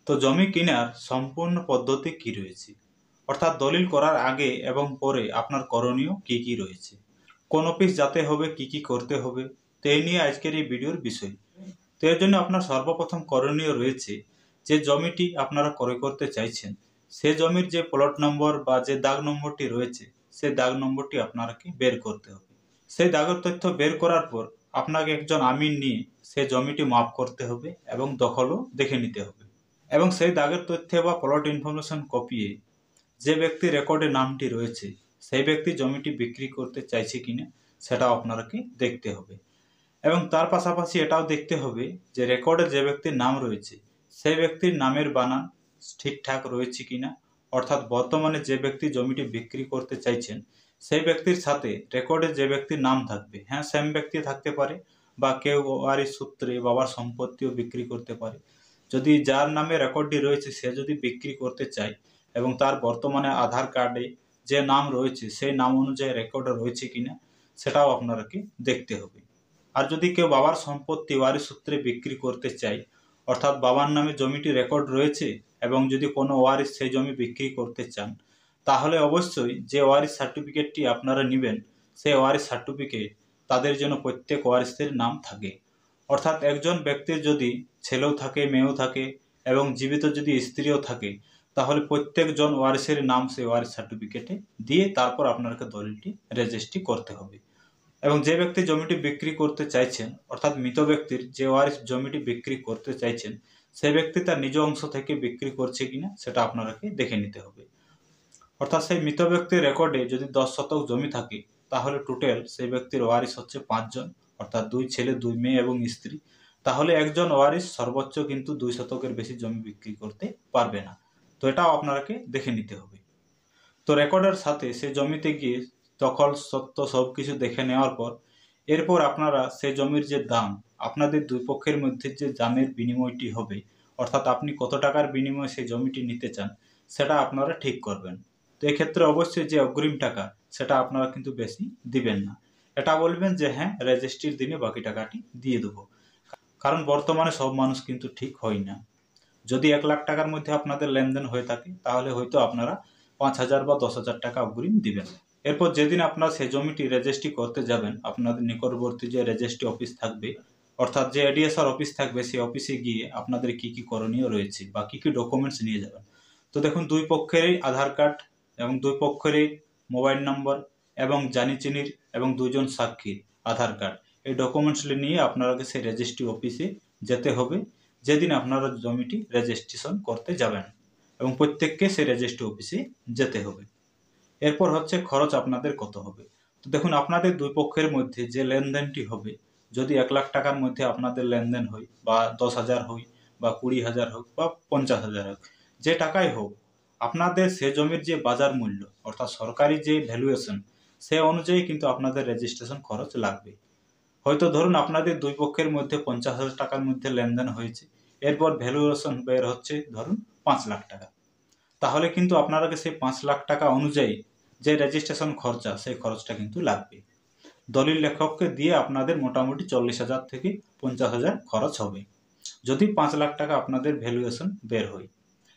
তো জমি কেনার সম্পূর্ণ পদ্ধতি কি রয়েছে, অর্থাৎ দলিল করার আগে এবং পরে আপনার করণীয় কি কি রয়েছে, কোন অফিস যেতে হবে, কি কি করতে হবে, তো এই নিয়ে আজকের এই ভিডিওর বিষয়। তো এর জন্য আপনার সর্বপ্রথম করণীয় রয়েছে যে জমিটি আপনারা ক্রয় করতে চাইছেন সে জমির যে প্লট নম্বর বা যে দাগ নম্বরটি রয়েছে সেই দাগ নম্বরটি আপনাকে বের করতে হবে। সেই দাগের তথ্য বের করার পর আপনাকে একজন আমিন নিয়ে সেই জমিটি মাপ করতে হবে এবং দখলও দেখে নিতে হবে। এবং সেই দাগের তথ্য বা প্লট ইনফরমেশন কপিয়ে যে ব্যক্তি রেকর্ডে নামটি রয়েছে সেই ব্যক্তি জমিটি বিক্রি করতে চাইছে কিনা সেটাও আপনাকে দেখতে হবে। এবং তার পাশাপাশি এটাও দেখতে হবে যে রেকর্ডে যে ব্যক্তির নাম রয়েছে সেই ব্যক্তির নামের বানান ঠিকঠাক রয়েছে কিনা, অর্থাৎ বর্তমানে যে ব্যক্তি জমিটি বিক্রি করতে চাইছেন সেই ব্যক্তির সাথে রেকর্ডে যে ব্যক্তির নাম থাকবে, হ্যাঁ সেম ব্যক্তি থাকতে পারে বা কেউ ওয়ারিশ সূত্রে বাবার সম্পত্তিও বিক্রি করতে পারে। যদি যার নামে রেকর্ডটি রয়েছে সে যদি বিক্রি করতে চায় এবং তার বর্তমানে আধার কার্ডে যে নাম রয়েছে সেই নাম অনুযায়ী রেকর্ডে রয়েছে কিনা সেটাও আপনাকে দেখতে হবে। আর যদি কেউ বাবার সম্পত্তি ওয়ারিশ সূত্রে বিক্রি করতে চায়, অর্থাৎ বাবার নামে জমিটি রেকর্ড রয়েছে এবং যদি কোনো ওয়ারিশ সেই জমি বিক্রি করতে চান তাহলে অবশ্যই যে ওয়ারিশ সার্টিফিকেটটি আপনারা নেবেন সেই ওয়ারিশ সার্টিফিকেট তাদের জন্য প্রত্যেক ওয়ারিশের নাম থাকে। অর্থাৎ একজন ব্যক্তির যদি ছেলেও থাকে, মেয়েও থাকে এবং জীবিত যদি স্ত্রীও থাকে তাহলে প্রত্যেকজন ওয়ারিশের নাম সেই ওয়ারিশ সার্টিফিকেটে দিয়ে তারপর আপনাকে দলিলটি রেজিস্ট্রি করতে হবে। এবং যে ব্যক্তি জমিটি বিক্রি করতে চাইছেন, অর্থাৎ মৃত ব্যক্তির যে ওয়ারিশ জমিটি বিক্রি করতে চাইছেন সেই ব্যক্তি তার নিজ অংশ থেকে বিক্রি করছে কিনা সেটা আপনাকে দেখে নিতে হবে। অর্থাৎ সেই মৃত ব্যক্তির রেকর্ডে যদি 10 শতক জমি থাকে তাহলে টোটাল সেই ব্যক্তির ওয়ারিশ হচ্ছে 5 জন, অর্থাৎ 2 ছেলে 2 মেয়ে এবং স্ত্রী। তাহলে একজন ওয়ারিশ সর্বোচ্চ কিন্তু 2 শতকের বেশি জমি বিক্রি করতে পারবে না। তো এটাও আপনাকে দেখে নিতে হবে। তো রেকর্ডের সাথে সেই জমিতে গিয়ে দখল সত্ত্ব সবকিছু দেখে নেওয়ার পর এরপর আপনারা সেই জমির যে দাম, আপনাদের দুই পক্ষের মধ্যে যে দামের বিনিময়টি হবে, অর্থাৎ আপনি কত টাকার বিনিময়ে সেই জমিটি নিতে চান সেটা আপনারা ঠিক করবেন। তো এক্ষেত্রে অবশ্যই যে অগ্রিম টাকা সেটা আপনারা কিন্তু বেশি দিবেন না। এটা বলবেন যে হ্যাঁ রেজিস্ট্রির দিনে বাকি টাকাটি দিয়ে দেবো, কারণ বর্তমানে সব মানুষ কিন্তু ঠিক হয় না। যদি 1 লাখ টাকার মধ্যে আপনাদের লেনদেন হয়ে থাকে তাহলে হয়তো আপনারা 5,000 বা 10,000 টাকা অগ্রিম দিবেন। এরপর যেদিন আপনারা সেই জমিটি রেজিস্ট্রি করতে যাবেন আপনাদের নিকটবর্তী যে রেজিস্ট্রি অফিস থাকবে, অর্থাৎ যে এডিএসআর অফিস থাকবে সেই অফিসে গিয়ে আপনাদের কি কি করণীয় রয়েছে বা কি কি ডকুমেন্টস নিয়ে যাবেন। তো দেখুন দুই পক্ষেরই আধার কার্ড এবং দুই পক্ষেরই মোবাইল নম্বর এবং জানিচিনির এবং 2 জন সাক্ষীর আধার কার্ড, এই ডকুমেন্টসগুলি নিয়ে আপনাকে সেই রেজিস্ট্রি অফিসে যেতে হবে যেদিন আপনারা জমিটি রেজিস্ট্রেশন করতে যাবেন, এবং প্রত্যেককে সেই রেজিস্ট্রি অফিসে যেতে হবে। এরপর হচ্ছে খরচ আপনাদের কত হবে। তো দেখুন আপনাদের দুই পক্ষের মধ্যে যে লেনদেনটি হবে, যদি 1 লাখ টাকার মধ্যে আপনাদের লেনদেন হয় বা 10,000 হয় বা 20,000 হোক বা 50,000 হোক, যে টাকাই হোক আপনাদের সে জমির যে বাজার মূল্য অর্থাৎ সরকারি যে ভ্যালুয়েশন সে অনুযায়ী কিন্তু আপনাদের রেজিস্ট্রেশন খরচ লাগবে। হয়তো ধরুন আপনাদের দুই পক্ষের মধ্যে 50,000 টাকার মধ্যে লেনদেন হয়েছে, এরপর ভ্যালুয়েশন বের হচ্ছে ধরুন 5 লাখ টাকা, তাহলে কিন্তু আপনাকে সেই 5 লাখ টাকা অনুযায়ী যে রেজিস্ট্রেশন খরচা সেই খরচটা কিন্তু লাগবে। দলিল লেখককে দিয়ে আপনাদের মোটামুটি 40,000 থেকে 50,000 খরচ হবে যদি 5 লাখ টাকা আপনাদের ভ্যালুয়েশন বের হয়।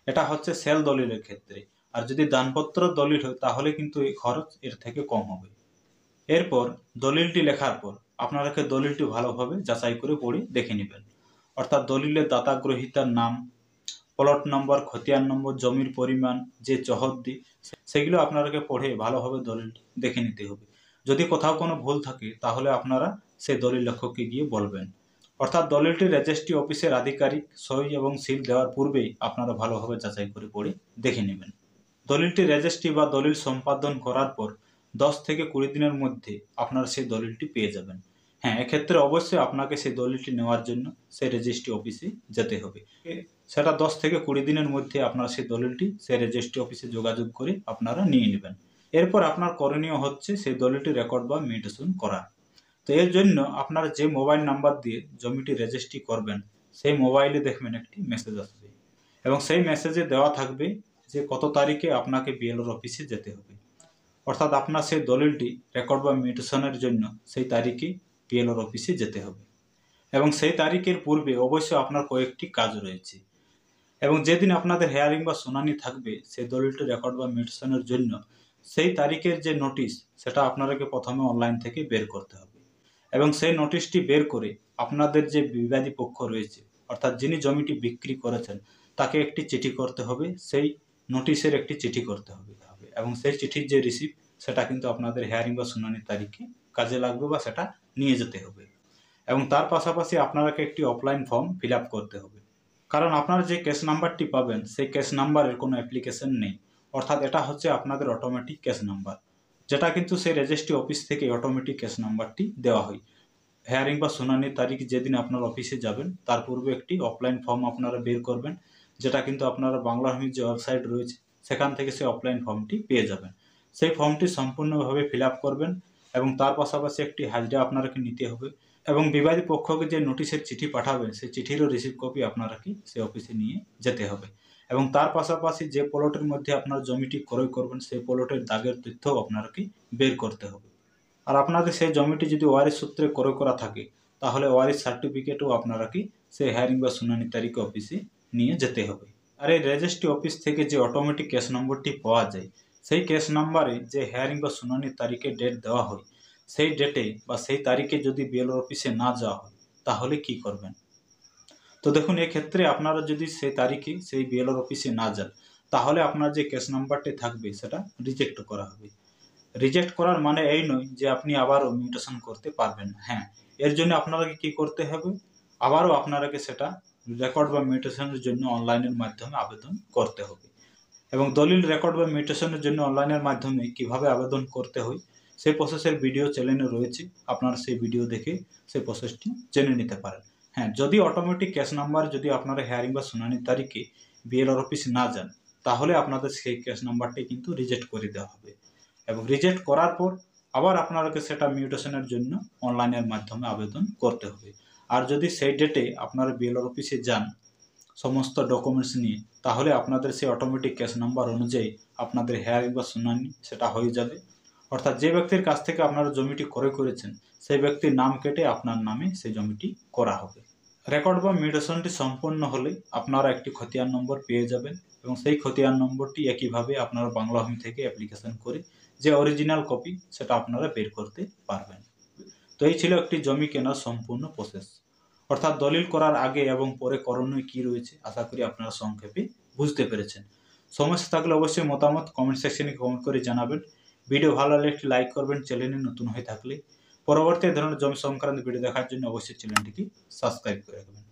এটা হচ্ছে সেল দলিলের ক্ষেত্রে। আর যদি দানপত্র দলিল হয় তাহলে কিন্তু এই খরচ এর থেকে কম হবে। এরপর দলিলটি লেখার পর আপনাকে দলিলটি ভালোভাবে যাচাই করে পড়ে দেখে নেবেন, অর্থাৎ দলিলের দাতা গ্রহীতার নাম, প্লট নম্বর, খতিয়ান নম্বর, জমির পরিমাণ, যে চহদ্দি, সেগুলো আপনাকে পড়ে ভালোভাবে দলিলটি দেখে নিতে হবে। যদি কোথাও কোনো ভুল থাকে তাহলে আপনারা সেই দলিল লেখককে গিয়ে বলবেন। অর্থাৎ দলিলটি রেজিস্ট্রি অফিসের আধিকারিক সই এবং সিল দেওয়ার পূর্বেই আপনারা ভালোভাবে যাচাই করে পড়ে দেখে নেবেন। দলিলটি রেজিস্ট্রি বা দলিল সম্পাদন করার পর 10 থেকে 20 দিনের মধ্যে আপনারা সেই দলিলটি পেয়ে যাবেন। হ্যাঁ, এক্ষেত্রে অবশ্যই আপনাকে সেই দলিলটি নেওয়ার জন্য সেই রেজিস্ট্রি অফিসে যেতে হবে। সেটা 10 থেকে 20 দিনের মধ্যে আপনারা সেই দলিলটি সেই রেজিস্ট্রি অফিসে যোগাযোগ করে আপনারা নিয়ে নেবেন। এরপর আপনার করণীয় হচ্ছে সেই দলিলটি রেকর্ড বা মিউটেশন করা। তো এর জন্য আপনারা যে মোবাইল নাম্বার দিয়ে জমিটি রেজিস্ট্রি করবেন সেই মোবাইলে দেখবেন একটি মেসেজ আসবে এবং সেই মেসেজে দেওয়া থাকবে যে কত তারিখে আপনাকে বিএলওর অফিসে যেতে হবে। অর্থাৎ আপনার সেই দলিলটি রেকর্ড বা মিউটেশনের জন্য সেই তারিখে বিএলওর অফিসে যেতে হবে এবং সেই তারিখের পূর্বে অবশ্যই আপনার কয়েকটি কাজ রয়েছে। এবং যেদিন আপনাদের হেয়ারিং বা শুনানি থাকবে সেই দলিলটি রেকর্ড বা মিউটেশনের জন্য সেই তারিখের যে নোটিশ সেটা আপনাদেরকে প্রথমে অনলাইন থেকে বের করতে হবে এবং সেই নোটিশটি বের করে আপনাদের যে বিবাদী পক্ষ রয়েছে অর্থাৎ যিনি জমিটি বিক্রি করেছেন তাকে একটি চিঠি করতে হবে, সেই নোটিশের একটি চিঠি করতে হবে এবং সেই চিঠির যে রিসিপ্ট সেটা কিন্তু আপনাদের হেয়ারিং বা শুনানির তারিখে কাজে লাগবে বা সেটা নিয়ে যেতে হবে। এবং তার পাশাপাশি আপনাকে একটি অফলাইন ফর্ম ফিল আপ করতে হবে, কারণ আপনারা যে কেস নাম্বারটি পাবেন সেই কেস নাম্বারের কোনো অ্যাপ্লিকেশন নেই, অর্থাৎ এটা হচ্ছে আপনাদের অটোমেটিক কেস নাম্বার, যেটা কিন্তু সেই রেজিস্ট্রি অফিস থেকে অটোমেটিক কেস নাম্বারটি দেওয়া হয়। হেয়ারিং বা শুনানির তারিখ যেদিন আপনার অফিসে যাবেন তার পূর্বে একটি অফলাইন ফর্ম আপনারা বের করবেন, যেটা কিন্তু আপনারা বাংলা ভূমির যে ওয়েবসাইট রয়েছে সেখান থেকে সেই অফলাইন ফর্মটি পেয়ে যাবেন। সেই ফর্মটি সম্পূর্ণভাবে ফিল আপ করবেন এবং তার পাশাপাশি একটি হাজিরা আপনাকে নিতে হবে এবং বিবাদী পক্ষকে যে নোটিশের চিঠি পাঠাবেন সেই চিঠিরও রিসিভ কপি আপনাকে সেই অফিসে নিয়ে যেতে হবে এবং তার পাশাপাশি যে প্লটের মধ্যে আপনার জমিটি ক্রয় করবেন সেই প্লটের দাগের তথ্যও আপনাকে বের করতে হবে। আর আপনাদের সেই জমিটি যদি ওয়ারিশ সূত্রে ক্রয় করা থাকে তাহলে ওয়ারিশ সার্টিফিকেটও আপনাকে সেই হেয়ারিং বা শুনানি তারিখে অফিসে নিয়ে যেতে হবে। আর এই রেজিস্ট্রি অফিস থেকে যে অটোমেটিক কেস নম্বরটি পাওয়া যায় সেই কেস নাম্বারে যে হেয়ারিং বা শুনানির তারিখে ডেট দেওয়া হয় সেই ডেটে বা সেই তারিখে যদি বিএলও অফিসে না যাওয়া হয় তাহলে কি করবেন? তো দেখুন, এক্ষেত্রে আপনারা যদি সেই তারিখে সেই বিএলওর অফিসে না যান তাহলে আপনার যে কেস নাম্বারটি থাকবে সেটা রিজেক্ট করা হবে। রিজেক্ট করার মানে এই নয় যে আপনি আবারও মিউটেশন করতে পারবেন না। হ্যাঁ, এর জন্য আপনাকে কি করতে হবে, আবারও আপনাকে সেটা রেকর্ড বা মিউটেশনের জন্য অনলাইনের মাধ্যমে আবেদন করতে হবে এবং দলিল রেকর্ড বা মিউটেশনের জন্য অনলাইনের মাধ্যমে কিভাবে আবেদন করতে হয় সেই প্রসেসের ভিডিও চ্যানেলে রয়েছে, আপনারা সেই ভিডিও দেখে সেই প্রসেসটি জেনে নিতে পারেন। হ্যাঁ, যদি অটোমেটিক কেস নাম্বার যদি আপনারা হেয়ারিং বা শুনানির তারিখে বিএলওর অফিসে না যান তাহলে আপনাদের সেই কেস নাম্বারটি কিন্তু রিজেক্ট করে দেওয়া হবে এবং রিজেক্ট করার পর আবার আপনাকে সেটা মিউটেশনের জন্য অনলাইনের মাধ্যমে আবেদন করতে হবে। আর যদি সেই ডেটে আপনারা বিএলওর অফিসে যান সমস্ত ডকুমেন্টস নিয়ে তাহলে আপনাদের সেই অটোমেটিক কেস নাম্বার অনুযায়ী আপনাদের হেয়ারিং বা শুনানি সেটা হয়ে যাবে, অর্থাৎ যে ব্যক্তির কাছ থেকে আপনারা জমিটি ক্রয় করেছেন সেই ব্যক্তির নাম কেটে আপনার নামে সেই জমিটি করা হবে। রেকর্ড বা মিউটেশনটি সম্পন্ন হলে আপনারা একটি খতিয়ান নম্বর পেয়ে যাবেন এবং সেই খতিয়ান নম্বরটি একইভাবে আপনারা বাংলা ভূমি থেকে অ্যাপ্লিকেশন করে যে অরিজিনাল কপি সেটা আপনারা বের করতে পারবেন। তো এই ছিল একটি জমি কেনার সম্পূর্ণ প্রসেস, অর্থাৎ দলিল করার আগে এবং পরে করণীয় কি রয়েছে আশা করি আপনারা সংক্ষেপে বুঝতে পেরেছেন। সমস্যা থাকলে অবশ্যই মতামত কমেন্ট সেকশনে কমেন্ট করে জানাবেন। ভিডিও ভালো লাগলে একটি লাইক করবেন, চ্যানেলে নতুন হয়ে থাকলে পরবর্তী ধরনের জমি সংক্রান্ত ভিডিও দেখার জন্য অবশ্যই চ্যানেলটিকে সাবস্ক্রাইব করে রাখবেন।